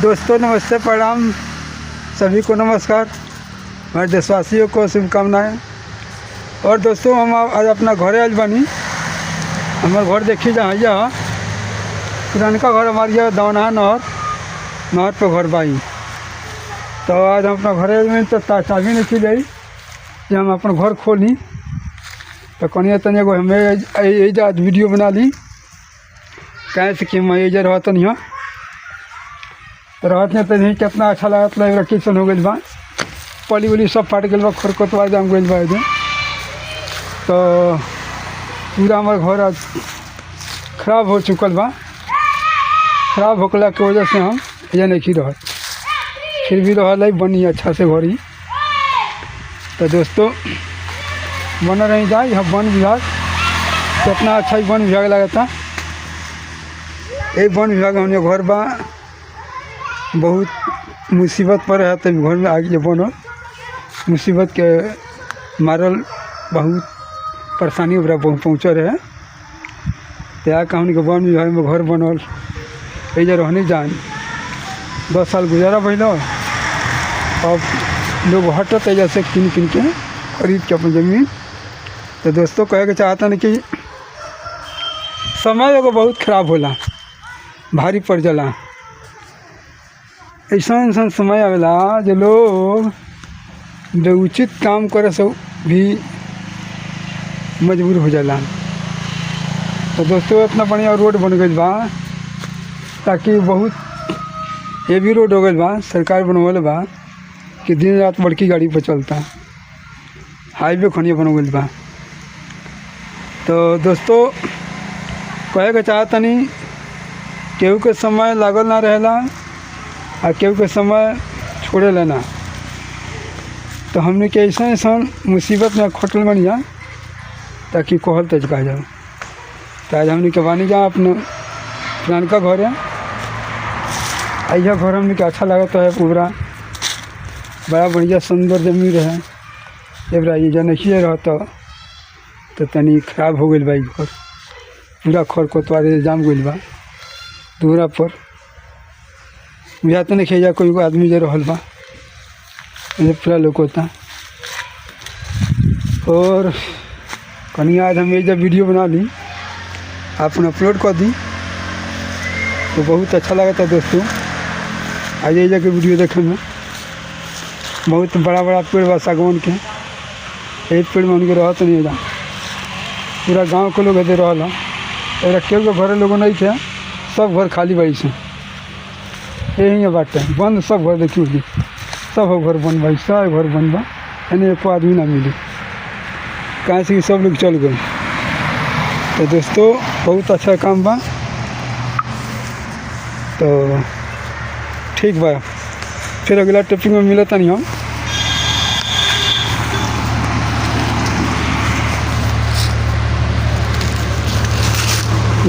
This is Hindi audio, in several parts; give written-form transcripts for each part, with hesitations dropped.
दोस्तों नमस्ते, प्रणाम, सभी को नमस्कार, हमारे देशवासियों को शुभकामनाएं। और दोस्तों हम आज अपना घर आज बनी हमारे घर देखी जहाँ यह पुरानका घर हमारे यह दौना नहर पर घर बाई। तो आज हम अपना घर में तो चाबी नहीं खी जाई कि हम अपना घर खोली। तो कनिया तनिया को हमें आज वीडियो बना ली कहे से कि मैं ये रहता नहीं हाँ रहत नहीं तो नहीं कितना अच्छा लगा किचन हो गई बा, पली उली सब फाट गई बा, खरकोतवा जाम गई बा। तो पूरा हमारे घर आज खराब हो चुकल बा। खराब होकला के वजह से हम ये नहीं रह फिर भी रहा बनी अच्छा से घर ही। तो दोस्तों बन रही जाए यहाँ वन विभाग कितना अच्छा ही वन विभाग लगा था। ये वन विभाग हमने घर बा बहुत मुसीबत पर है तब घर में आगे बनल मुसीबत के मारल बहुत परेशानी ओकरा पहुँच रहे। तो हमने के वन विभाग में घर बनल ये रहने जान 10 साल गुजारा भैल। अब लोग हटत है जैसे किन के खरीद के अपन ज़मीन। तो दोस्तों कहे के चाहता नहीं कि समय एगो बहुत खराब होला, भारी पड़ जाला। ऐसा समय आवेला जो लोग बेउचित काम करे से भी मजबूर हो जाला। तो दोस्तों इतना बढ़िया रोड बन गई बा ताकि बहुत हेवी रोड हो गई बा, सरकार बनवल बा कि दिन रात बड़की गाड़ी पर चलता, हाईवे खनिया बन गई बा। तो दोस्तों कहे के चाहता नहीं केहू के समय लागल ना रहेला और केहू के समय छोड़े लेना। तो हमने के ऐसा मुसीबत में खटल बन जा ताकि कहल तज कहा जाओ। तो आज हमने के बानी जा अपने पुरानका घर है। यह घर हमने के अच्छा लगता है, पूरा बड़ा बढ़िया सुंदर जमीन रहे। जब ये जनखिए रहता तो तनी खराब हो गई बा घर, पूरा खरकोतवार जाम गई बा दूरा पर। बुझाते नहीं खेजा कोई आदमी जो रहल बा पूरा लोग होता। और कनिया आज हम ये जब वीडियो बना ली आपने अपलोड कर दी तो बहुत अच्छा लगा था दोस्तों। आज ये जगह वीडियो देखे में बहुत बड़ा बड़ा पेड़ बा सागवान के, एक पेड़ में उनके रहत नहीं जा पूरा गांव के लोग इधर रहला। केहू के घर लोग नहीं थे, सब घर खाली बाई से यही बात है बंद, सब घर देखिए सब घर बन भाई, सब घर बन बा, यानी एक आदमी ना मिली कहाँ से सब लोग चल गए। तो दोस्तों बहुत अच्छा काम बा। तो ठीक बा, फिर अगला टॉपिक में मिलता नहीं हम।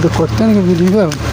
तो करते हैं वीडियो।